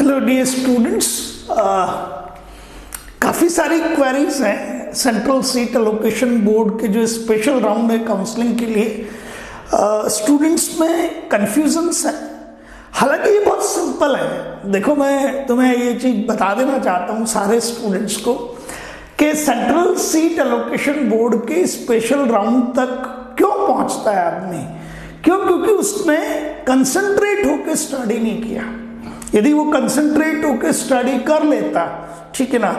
Hello dear students, काफ़ी सारी queries हैं सेंट्रल सीट एलोकेशन बोर्ड के जो स्पेशल राउंड है काउंसलिंग के लिए। स्टूडेंट्स में कन्फ्यूजन्स है, हालांकि ये बहुत सिंपल है। देखो, मैं तुम्हें ये चीज़ बता देना चाहता हूँ सारे स्टूडेंट्स को कि सेंट्रल सीट एलोकेशन बोर्ड के स्पेशल राउंड तक क्यों पहुँचता है आदमी। क्यों? क्योंकि उसने कंसंट्रेट होकर स्टडी नहीं किया। यदि वो कंसंट्रेट होकर स्टडी कर लेता, ठीक है ना,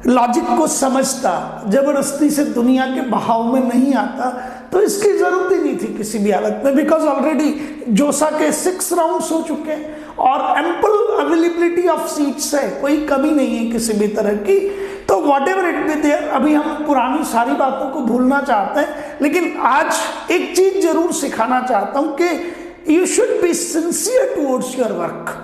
लॉजिक को समझता, जबरदस्ती से दुनिया के बहाव में नहीं आता, तो इसकी जरूरत ही नहीं थी किसी भी हालत में। बिकॉज ऑलरेडी जोसा के 6 राउंड्स हो चुके हैं और एम्पल अवेलेबिलिटी ऑफ सीट्स है, कोई कमी नहीं है किसी भी तरह की। तो whatever it be there, अभी हम पुरानी सारी बातों को भूलना चाहते हैं, लेकिन आज एक चीज जरूर सिखाना चाहता हूं कि you should be sincere towards your work.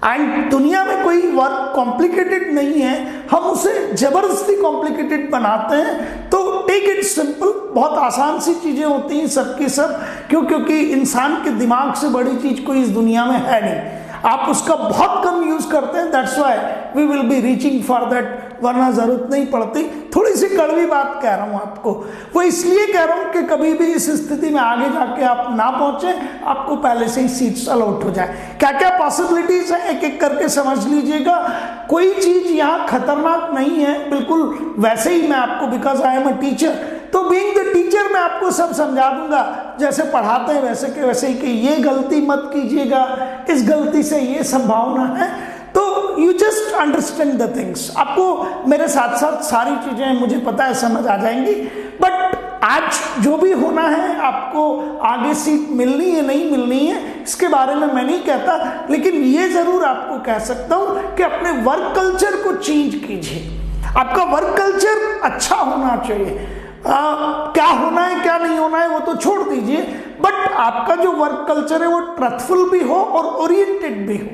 And दुनिया में कोई वर्क कॉम्प्लिकेटेड नहीं है, हम उसे जबरदस्ती कॉम्प्लिकेटेड बनाते हैं। तो टेक इट सिंपल, बहुत आसान सी चीजें होती हैं सबकी सब। क्योंकि इंसान के दिमाग से बड़ी चीज कोई इस दुनिया में है नहीं। आप उसका बहुत कम यूज करते हैं, that's why we will be reaching for that, वरना जरूरत नहीं पड़ती। थोड़ी सी कड़वी बात कह रहा हूं आपको, वो इसलिए कह रहा हूं कि कभी भी इस स्थिति में आगे जाके आप ना पहुंचे, आपको पहले से ही सीट्स अलॉट हो जाए। क्या क्या पॉसिबिलिटीज है एक एक करके समझ लीजिएगा। कोई चीज यहाँ खतरनाक नहीं है, बिल्कुल वैसे ही मैं आपको, because I am a teacher, तो बीइंग द टीचर मैं आपको सब समझा दूंगा जैसे पढ़ाते हैं वैसे के वैसे ही, कि ये गलती मत कीजिएगा, इस गलती से ये संभावना है। तो you just understand the things. आपको मेरे साथ साथ सारी चीजें मुझे पता है समझ आ जाएंगी। बट आज जो भी होना है, आपको आगे सीट मिलनी है नहीं मिलनी है इसके बारे में मैं नहीं कहता, लेकिन ये जरूर आपको कह सकता हूं कि अपने वर्क कल्चर को चेंज कीजिए। आपका वर्क कल्चर अच्छा होना चाहिए। क्या होना है क्या नहीं होना है वो तो छोड़ दीजिए, बट आपका जो वर्क कल्चर है वो ट्रथफुल भी हो और ओरिएंटेड भी हो,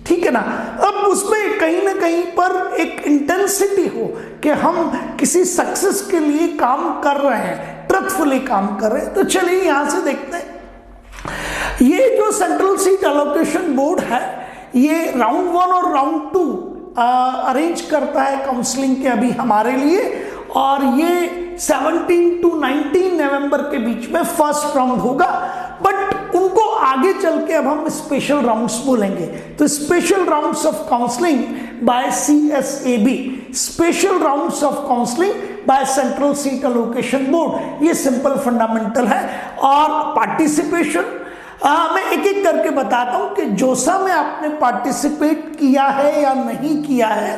ठीक है ना। अब उसमें कहीं ना कहीं पर एक इंटेंसिटी हो कि हम किसी सक्सेस के लिए काम कर रहे हैं, ट्रथफुली काम कर रहे हैं। तो चलिए यहां से देखते हैं। ये जो सेंट्रल सीट एलोकेशन बोर्ड है, ये राउंड 1 और राउंड 2 अरेंज करता है काउंसलिंग के अभी हमारे लिए, और ये 17 to 19 नवंबर के बीच में फर्स्ट राउंड होगा। बट उनको आगे चल के अब हम स्पेशल राउंड्स बोलेंगे। तो special rounds of counselling by CSAB, special rounds of counselling by central seat allocation board, ये सिंपल फंडामेंटल है। और पार्टिसिपेशन मैं एक एक करके बताता हूं कि जोसा में आपने पार्टिसिपेट किया है या नहीं किया है।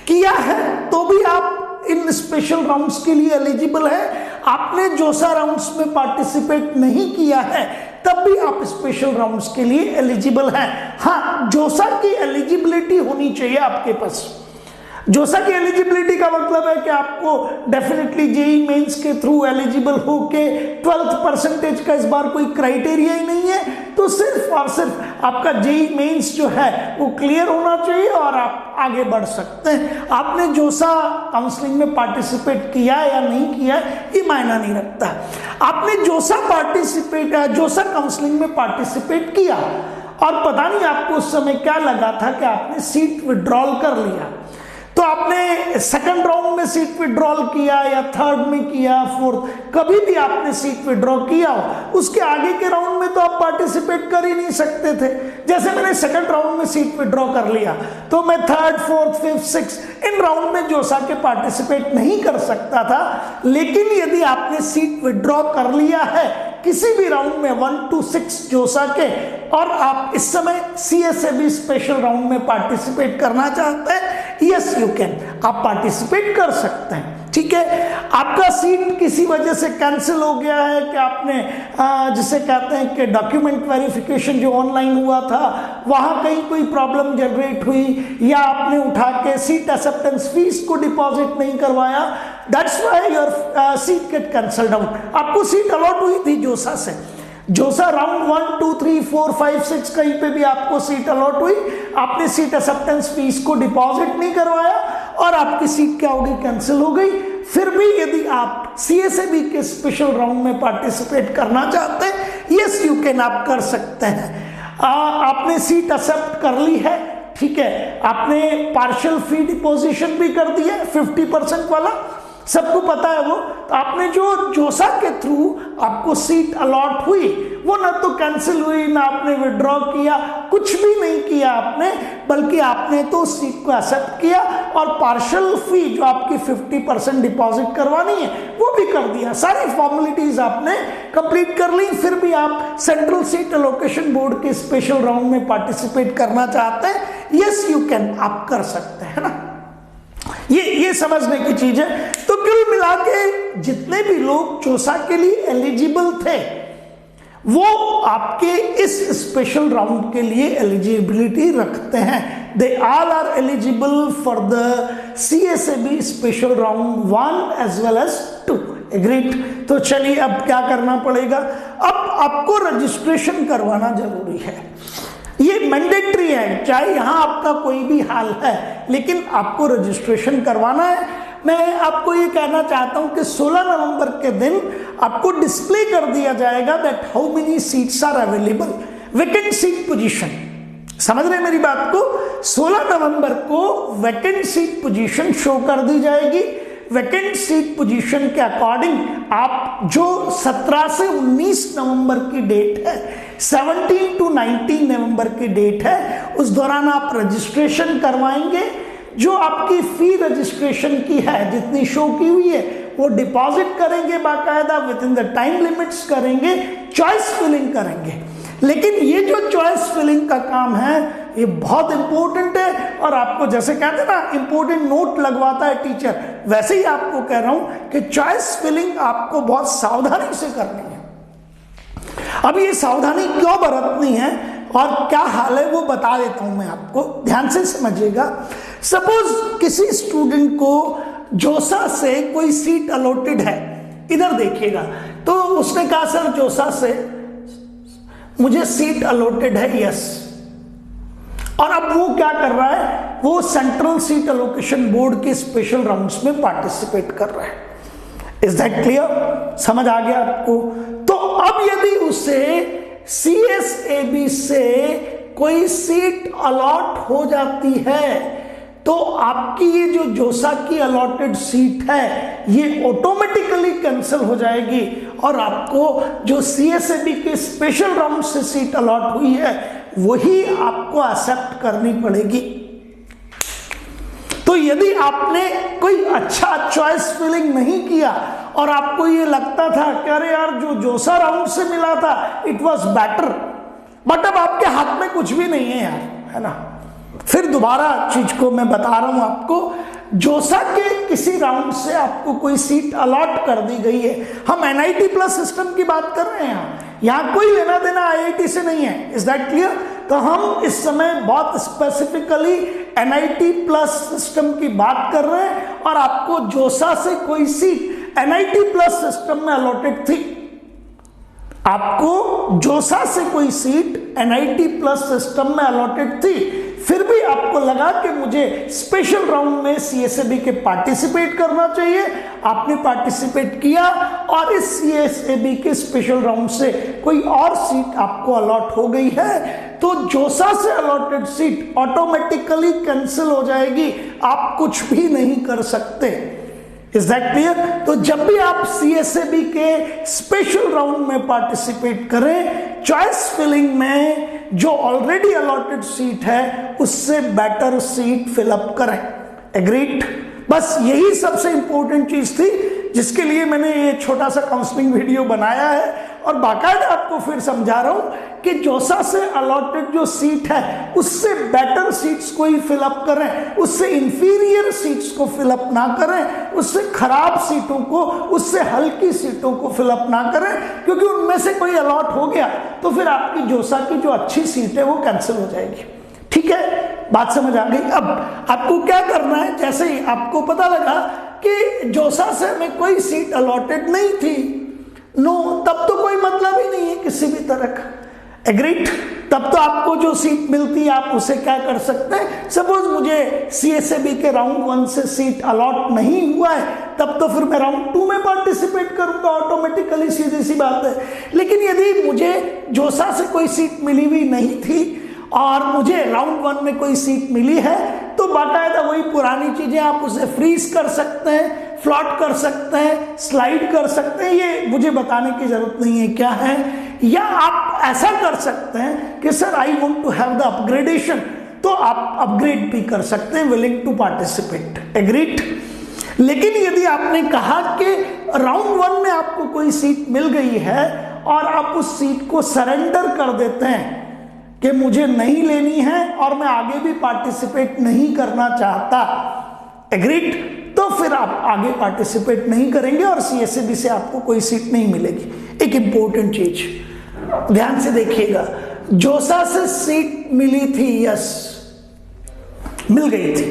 किया है तो भी आप इन स्पेशल राउंड्स के लिए एलिजिबल है। आपने जोसा राउंड्स में पार्टिसिपेट नहीं किया है तब भी आप स्पेशल राउंड्स के लिए एलिजिबल हैं। हाँ, जोसा की एलिजिबिलिटी होनी चाहिए आपके पास। जोसा की एलिजिबिलिटी का मतलब है कि आपको डेफिनेटली जेईई मेंस के थ्रू एलिजिबल हो के 12th परसेंटेज का इस बार कोई क्राइटेरिया ही नहीं है। तो सिर्फ और सिर्फ आपका जेईई मेंस जो है वो क्लियर होना चाहिए और आप आगे बढ़ सकते हैं। आपने जोसा काउंसलिंग में पार्टिसिपेट किया या नहीं किया ये मायना नहीं रखता। आपने जोसा काउंसलिंग में पार्टिसिपेट किया और पता नहीं आपको उस समय क्या लगा था कि आपने सीट विड्रॉल कर लिया। तो आपने सेकंड राउंड में सीट विड्रॉल किया या थर्ड में किया, फोर्थ, कभी भी आपने सीट विड्रॉ किया हो, उसके आगे के राउंड में तो आप पार्टिसिपेट कर ही नहीं सकते थे। जैसे मैंने सेकंड राउंड में सीट विड्रॉ कर लिया तो मैं third, fourth, fifth, sixth in round में जोसा के पार्टिसिपेट नहीं कर सकता था। लेकिन यदि आपने सीट विड्रॉ कर लिया है किसी भी राउंड में 1 to 6 जोसा के, और आप इस समय CSAB स्पेशल राउंड में पार्टिसिपेट करना चाहते हैं, यस यू कैन, आप पार्टिसिपेट कर सकते हैं। ठीक है, आपका सीट किसी वजह से कैंसिल हो गया है कि आपने जिसे कहते हैं कि डॉक्यूमेंट वेरिफिकेशन जो ऑनलाइन हुआ था वहां कहीं कोई प्रॉब्लम जनरेट हुई, या आपने उठा के सीट एक्सेप्टेंस फीस को डिपॉजिट नहीं करवाया, that's why your seat get cancelled out. आपको सीट अलॉट हुई थी जोसा से, जोसा राउंड 1, 2, 3, 4, 5, 6 कहीं पे भी आपको सीट अलॉट हुई, आपने सीट एक्सेप्टेंस फीस को डिपॉजिट नहीं करवाया और आपकी सीट क्या हो गई, कैंसिल हो गई। फिर भी यदि आप CSAB के स्पेशल राउंड में पार्टिसिपेट करना चाहते हैं, यस यू कैन, आप कर सकते हैं। आपने सीट एक्सेप्ट कर ली है, ठीक है, आपने पार्शियल फी डिपोजिशन भी कर दिया 50% वाला, सबको पता है वो। तो आपने जो जोसा के थ्रू आपको सीट अलॉट हुई वो ना तो कैंसिल हुई, ना आपने विड्रॉ किया, कुछ भी नहीं किया आपने, बल्कि आपने तो सीट को एक्सेप्ट किया और पार्शियल फी जो आपकी 50% डिपॉजिट करवानी है वो भी कर दिया। सारी फॉर्मेलिटीज आपने कंप्लीट कर ली। फिर भी आप सेंट्रल सीट एलोकेशन बोर्ड के स्पेशल राउंड में पार्टिसिपेट करना चाहते हैं, यस यू कैन, आप कर सकते हैं ना। ये समझने की चीज है। तो कुल मिला के जितने भी लोग जोसा के लिए एलिजिबल थे वो आपके इस स्पेशल राउंड के लिए एलिजिबिलिटी रखते हैं। They all are eligible for the CSAB special round 1 as well as 2। Agreed. तो चलिए अब क्या करना पड़ेगा, अब आपको रजिस्ट्रेशन करवाना जरूरी है। ये मैंडेटरी है, चाहे यहां आपका कोई भी हाल है, लेकिन आपको रजिस्ट्रेशन करवाना है। मैं आपको ये कहना चाहता हूं कि 16 नवंबर के दिन आपको डिस्प्ले कर दिया जाएगा that how many seats are available, vacant seat position. समझ रहे हैं मेरी बात को? 16 नवंबर को वैकेंट सीट पोजीशन शो कर दी जाएगी। वैकेंट सीट पोजीशन के अकॉर्डिंग आप जो 17 से 19 नवंबर की डेट है, 17 to 19 नवंबर की डेट है, उस दौरान आप रजिस्ट्रेशन करवाएंगे। जो आपकी फी रजिस्ट्रेशन की है, जितनी शो की हुई है, वो डिपॉजिट करेंगे बाकायदा, with in the time limits करेंगे, चॉइस फिलिंग करेंगे। लेकिन ये जो चॉइस फिलिंग का काम है ये बहुत इंपॉर्टेंट है, और आपको जैसे कहते हैं ना इंपॉर्टेंट नोट लगवाता है टीचर, वैसे ही आपको कह रहा हूं कि चॉइस फिलिंग आपको बहुत सावधानी से करनी है। अब ये सावधानी क्यों बरतनी है और क्या हाल है वो बता देता हूं मैं आपको, ध्यान से समझिएगा। सपोज किसी स्टूडेंट को जोसा से कोई सीट अलॉटेड है, इधर देखिएगा, तो उसने कहा सर जोसा से मुझे सीट अलॉटेड है, यस। और अब वो क्या कर रहा है, वो सेंट्रल सीट एलोकेशन बोर्ड के स्पेशल राउंड्स में पार्टिसिपेट कर रहा है। Is that clear? समझ आ गया आपको? तो अब यदि उसे CSAB से कोई सीट अलॉट हो जाती है तो आपकी ये जो जोसा की अलॉटेड सीट है ये ऑटोमेटिकली कैंसिल हो जाएगी, और आपको जो CSAB के स्पेशल राउंड से सीट अलॉट हुई है वही आपको एक्सेप्ट करनी पड़ेगी। तो यदि आपने कोई अच्छा चॉइस फिलिंग नहीं किया और आपको ये लगता था कि अरे यार जो जोसा राउंड से मिला था इट वाज बेटर, बट अब आपके हाथ में कुछ भी नहीं है यार, है ना। फिर दोबारा चीज को मैं बता रहा हूं आपको, जोसा के किसी राउंड से आपको कोई सीट अलॉट कर दी गई है, हम NIT प्लस सिस्टम की बात कर रहे हैं, यहां कोई लेना देना IIT से नहीं है। Is that clear? तो हम इस समय बहुत स्पेसिफिकली NIT प्लस सिस्टम की बात कर रहे हैं, और आपको जोसा से कोई सीट NIT प्लस सिस्टम में अलॉटेड थी, आपको जोसा से कोई सीट NIT प्लस सिस्टम में अलॉटेड थी, फिर भी आपको लगा कि मुझे स्पेशल राउंड में CSAB के पार्टिसिपेट करना चाहिए, आपने पार्टिसिपेट किया और इस CSAB के स्पेशल राउंड से कोई और सीट आपको अलॉट हो गई है, तो जोसा से अलॉटेड सीट ऑटोमेटिकली कैंसिल हो जाएगी, आप कुछ भी नहीं कर सकते। Is that clear? तो जब भी आप CSAB के स्पेशल राउंड में पार्टिसिपेट करें, चॉइस फिलिंग में जो ऑलरेडी अलॉटेड सीट है उससे बेटर सीट फिलअप करें। एग्रीड? बस यही सबसे इंपॉर्टेंट चीज थी जिसके लिए मैंने ये छोटा सा काउंसलिंग वीडियो बनाया है, और बाकायदा आपको फिर समझा रहा हूं कि जोसा से अलॉटेड जो सीट है उससे बेटर सीट्स को ही फिलअप करें, उससे इंफीरियर सीट्स को फिलअप ना करें, उससे खराब सीटों को, उससे हल्की सीटों को फिलअप ना करें, क्योंकि उनमें से कोई अलॉट हो गया तो फिर आपकी जोसा की जो अच्छी सीट है वो कैंसिल हो जाएगी। ठीक है, बात समझ आ गई? अब आपको क्या करना है, जैसे ही आपको पता लगा कि जोसा से में कोई सीट अलॉटेड नहीं थी, नो, तब तो कोई मतलब ही नहीं है किसी भी तरह का। एग्रीड? तब तो आपको जो सीट मिलती है आप उसे क्या कर सकते हैं, सपोज मुझे CSAB के राउंड 1 से सीट अलॉट नहीं हुआ है, तब तो फिर मैं राउंड 2 में पार्टिसिपेट करूंगा ऑटोमेटिकली, सीधी सी बात है। लेकिन यदि मुझे जोसा से कोई सीट मिली हुई नहीं थी और मुझे राउंड 1 में कोई सीट मिली है, तो बाकायदा वही पुरानी चीजें आप उसे फ्रीज कर सकते हैं, फ्लॉट कर सकते हैं, स्लाइड कर सकते हैं, ये मुझे बताने की जरूरत नहीं है क्या है। या आप ऐसा कर सकते हैं कि sir I want to have the upgradation, तो आप अपग्रेड भी कर सकते हैं, विलिंग टू पार्टिसिपेट, एग्रीड। लेकिन यदि आपने कहा कि राउंड 1 में आपको कोई सीट मिल गई है और आप उस सीट को सरेंडर कर देते हैं कि मुझे नहीं लेनी है और मैं आगे भी पार्टिसिपेट नहीं करना चाहता, एग्रीड, तो फिर आप आगे पार्टिसिपेट नहीं करेंगे और CSAB से आपको कोई सीट नहीं मिलेगी। एक इंपॉर्टेंट चीज ध्यान से देखिएगा, जोसा से सीट मिली थी, यस मिल गई थी,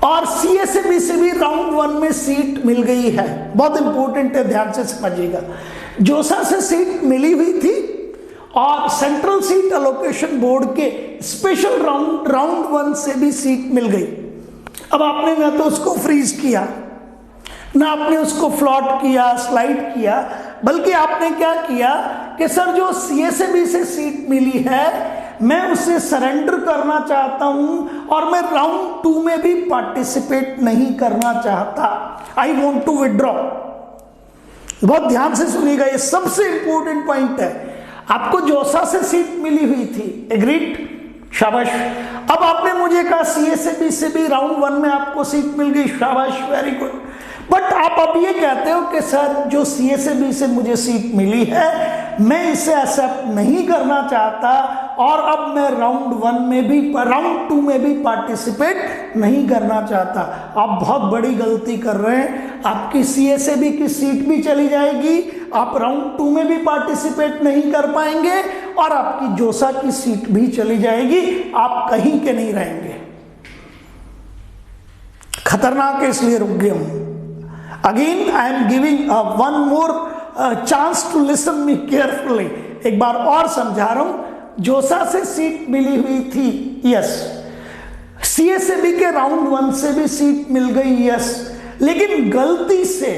और CSAB से भी राउंड 1 में सीट मिल गई है। बहुत इंपॉर्टेंट है, ध्यान से समझिएगा। जोसा से सीट मिली हुई थी और सेंट्रल सीट एलोकेशन बोर्ड के स्पेशल राउंड 1 से भी सीट मिल गई। अब आपने ना तो उसको फ्रीज किया, ना आपने उसको फ्लॉट किया, स्लाइड किया, बल्कि आपने क्या किया कि सर जो CSAB से सीट मिली है मैं उसे सरेंडर करना चाहता हूं और मैं राउंड 2 में भी पार्टिसिपेट नहीं करना चाहता, आई वॉन्ट टू विड्रॉ। बहुत ध्यान से सुनिएगा, ये सबसे इंपॉर्टेंट पॉइंट है। आपको जोसा से सीट मिली हुई थी, एग्रीड, शाबाश। अब आपने मुझे कहा CSAB से भी राउंड 1 में आपको सीट मिल गई, शाबाश, वेरी गुड। बट आप अब ये कहते हो कि सर जो CSAB से मुझे सीट मिली है मैं इसे एक्सेप्ट नहीं करना चाहता और अब मैं राउंड 2 में भी पार्टिसिपेट नहीं करना चाहता। आप बहुत बड़ी गलती कर रहे हैं, आपकी CSAB की सीट भी चली जाएगी, आप राउंड 2 में भी पार्टिसिपेट नहीं कर पाएंगे और आपकी जोसा की सीट भी चली जाएगी, आप कहीं के नहीं रहेंगे। खतरनाक है, इसलिए रुक गया हूं। Again I am giving one more chance to listen me carefully. एक बार और समझा रहा हूं, जोसा से सीट मिली हुई थी, यस, CSAB के राउंड 1 से भी सीट मिल गई, यस, लेकिन गलती से,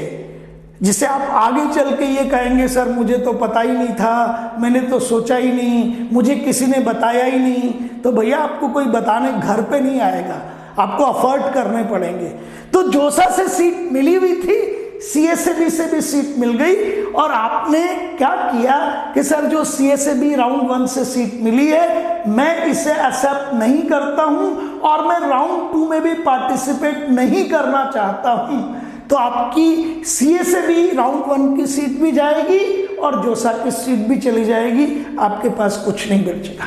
जिसे आप आगे चल के ये कहेंगे सर मुझे तो पता ही नहीं था, मैंने तो सोचा ही नहीं, मुझे किसी ने बताया ही नहीं, तो भैया आपको कोई बताने घर पे नहीं आएगा, आपको अफर्ट करने पड़ेंगे। तो जोसा से सीट मिली हुई थी, CSAB से भी सीट मिल गई और आपने क्या किया कि सर जो CSAB राउंड 1 से सीट मिली है मैं इसे एक्सेप्ट नहीं करता हूं और मैं राउंड 2 में भी पार्टिसिपेट नहीं करना चाहता हूं। तो आपकी CSAB राउंड 1 की सीट भी जाएगी और जोसा की सीट भी चली जाएगी, आपके पास कुछ नहीं बचेगा।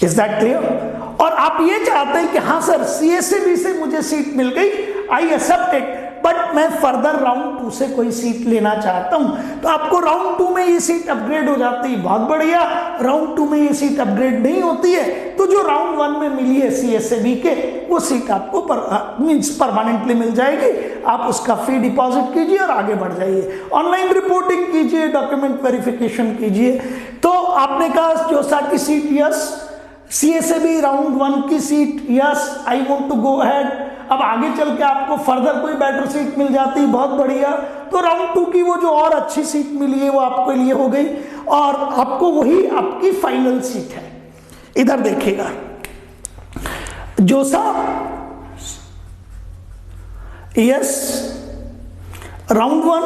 Is that clear? और आप ये चाहते हैं कि हाँ सर CSAB से मुझे सीट मिल गई, आई एक्सेप्ट इट, बट मैं फर्दर राउंड 2 से कोई सीट लेना चाहता हूं, तो आपको राउंड 2 में ये सीट अपग्रेड हो जाती है, बहुत बढ़िया। राउंड 2 में ये सीट अपग्रेड नहीं होती है, तो जो राउंड 1 में मिली है CSAB के, वो सीट आपको मींस परमानेंटली मिल जाएगी। आप उसका फी डिपॉजिट कीजिए और आगे बढ़ जाइए, ऑनलाइन रिपोर्टिंग कीजिए, डॉक्यूमेंट वेरिफिकेशन कीजिए। तो आपने कहा जोसा की सीट यस, CSAB राउंड 1 की seat yes, I want to go ahead. अब आगे चल के आपको फर्दर कोई बेटर सीट मिल जाती, बहुत बढ़िया, तो राउंड 2 की वो जो और अच्छी सीट मिली है वो आपके लिए हो गई और आपको वही आपकी फाइनल सीट है। इधर देखिएगा, JoSAA yes round 1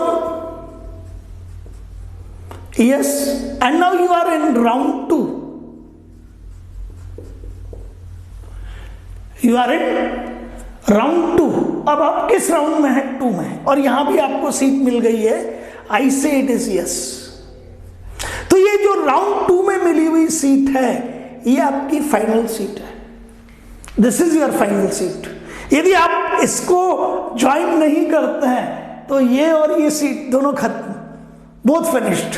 yes, and now you are in round 2, you are in round 2। अब आप किस राउंड में है? 2 में, और यहां भी आपको सीट मिल गई है, आई से इट इज यस। तो ये जो राउंड 2 में मिली हुई सीट है ये आपकी फाइनल सीट है, this is your final seat. यदि आप इसको ज्वाइन नहीं करते हैं तो ये और ये सीट दोनों खत्म, बोथ फिनिश्ड।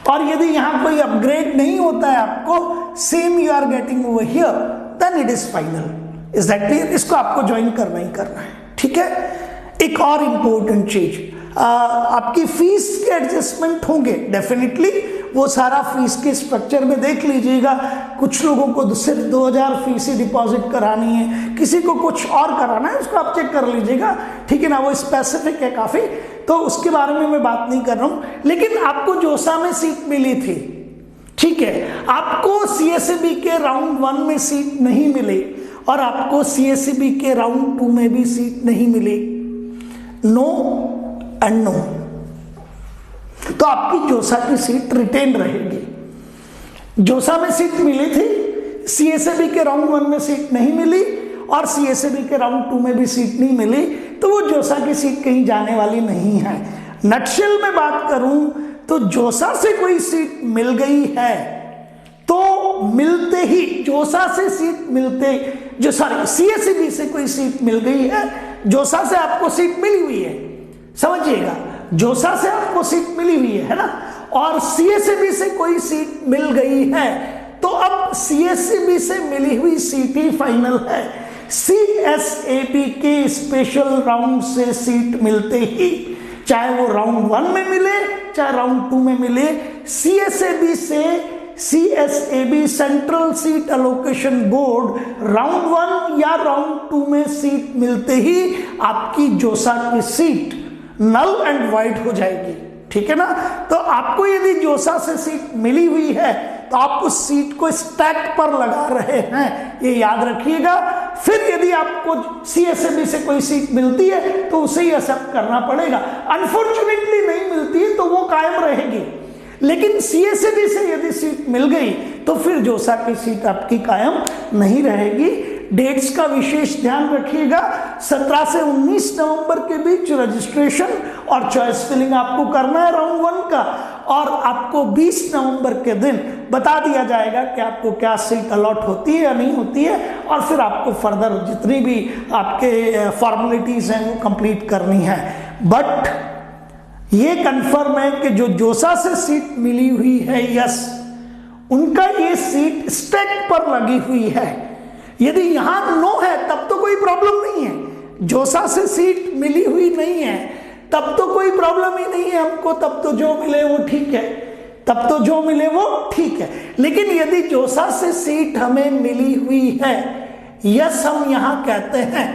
और यदि यहां कोई अपग्रेड नहीं होता है आपको, same you are getting over here, then it is final. Is that clear? इसको आपको ज्वाइन करना ही करना है, ठीक है। एक और इंपॉर्टेंट चीज, आपकी फीस के एडजस्टमेंट होंगे डेफिनेटली, वो सारा फीस के स्ट्रक्चर में देख लीजिएगा। कुछ लोगों को सिर्फ 2000 फीस ही डिपॉजिट करानी है, किसी को कुछ और कराना है, उसको आप चेक कर लीजिएगा, ठीक है ना, वो स्पेसिफिक है काफी, तो उसके बारे में मैं बात नहीं कर रहा हूं। लेकिन आपको जोसा में सीट मिली थी, ठीक है, आपको सीएसईबी के राउंड 1 में सीट नहीं मिली और आपको सीएसईबी के राउंड 2 में भी सीट नहीं मिली, नो एंड नो, तो आपकी जोसा की सीट रिटेन रहेगी। जोसा में सीट मिली थी, सीएसईबी के राउंड 1 में सीट नहीं मिली और सीएसईबी के राउंड 2 में भी सीट नहीं मिली, तो वो जोसा की सीट कहीं जाने वाली नहीं है। नटशेल में बात करूं तो जोसा से कोई सीट मिल गई है तो मिलते ही जोसा से सीट मिलते जो सीएसईबी से कोई सीट मिल गई है, जोसा से आपको सीट मिली हुई है, समझिएगा, जोसा से आपको सीट मिली हुई है ना, और सीएसईबी से कोई सीट मिल गई है तो अब सीएसईबी से मिली हुई सीट ही फाइनल है। सीएसएबी के स्पेशल राउंड से सीट मिलते ही, चाहे वो राउंड 1 में मिले चाहे राउंड 2 में मिले, सीएसएबी से CSAB central seat allocation board round 1 या राउंड 2 में सीट मिलते ही आपकी जोसा की सीट नल एंड वाइड हो जाएगी, ठीक है ना। तो आपको यदि जोसा से सीट मिली हुई है तो आप उस सीट को स्टैक पर लगा रहे हैं, ये याद रखिएगा। फिर यदि आपको सीएसएबी से कोई सीट मिलती है तो उसे ही एक्सेप्ट करना पड़ेगा। अनफॉर्चुनेटली नहीं मिलती है तो वो कायम रहेगी, लेकिन सीएसएबी से यदि सीट मिल गई तो फिर जोसा की सीट आपकी कायम नहीं रहेगी। डेट्स का विशेष ध्यान रखिएगा, 17 से 19 नवंबर के बीच रजिस्ट्रेशन और चॉइस फिलिंग आपको करना है राउंड 1 का, और आपको 20 नवंबर के दिन बता दिया जाएगा कि आपको क्या सीट अलॉट होती है या नहीं होती है, और फिर आपको फर्दर जितनी भी आपके फॉर्मेलिटीज हैं वो कंप्लीट करनी है। बट ये कंफर्म है कि जो जोसा से सीट मिली हुई है, यस, उनका ये सीट स्टैक पर लगी हुई है। यदि यहां नो है तब तो कोई प्रॉब्लम नहीं है, जोसा से सीट मिली हुई नहीं है तब तो कोई प्रॉब्लम ही नहीं है हमको, तब तो जो मिले वो ठीक है, तब तो जो मिले वो ठीक है। लेकिन यदि जोसा से सीट हमें मिली हुई है, यस हम यहां कहते हैं,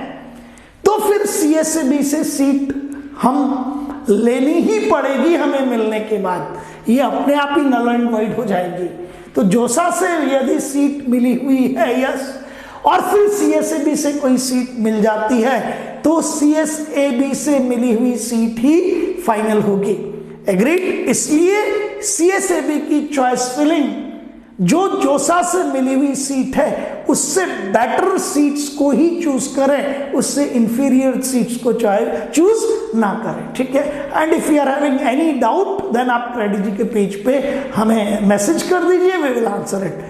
तो फिर सीएसईबी से सीट हम लेनी ही पड़ेगी हमें मिलने के बाद, ये अपने आप ही नल एंड वाइड हो जाएगी। तो जोसा से यदि सीट मिली हुई है, यस, और फिर सीएसएबी से कोई सीट मिल जाती है तो सीएसएबी से मिली हुई सीट ही फाइनल होगी। एग्रीड। इसलिए सीएसएबी की चॉइस फिलिंग जो जोसा से मिली हुई सीट है उससे बेटर सीट्स को ही चूज करें, उससे इंफीरियर सीट्स को चूज ना करें, ठीक है। And if you are having any doubt then आप क्रेडिट जी के पेज पे हमें मैसेज कर दीजिए, वी विल आंसर इट।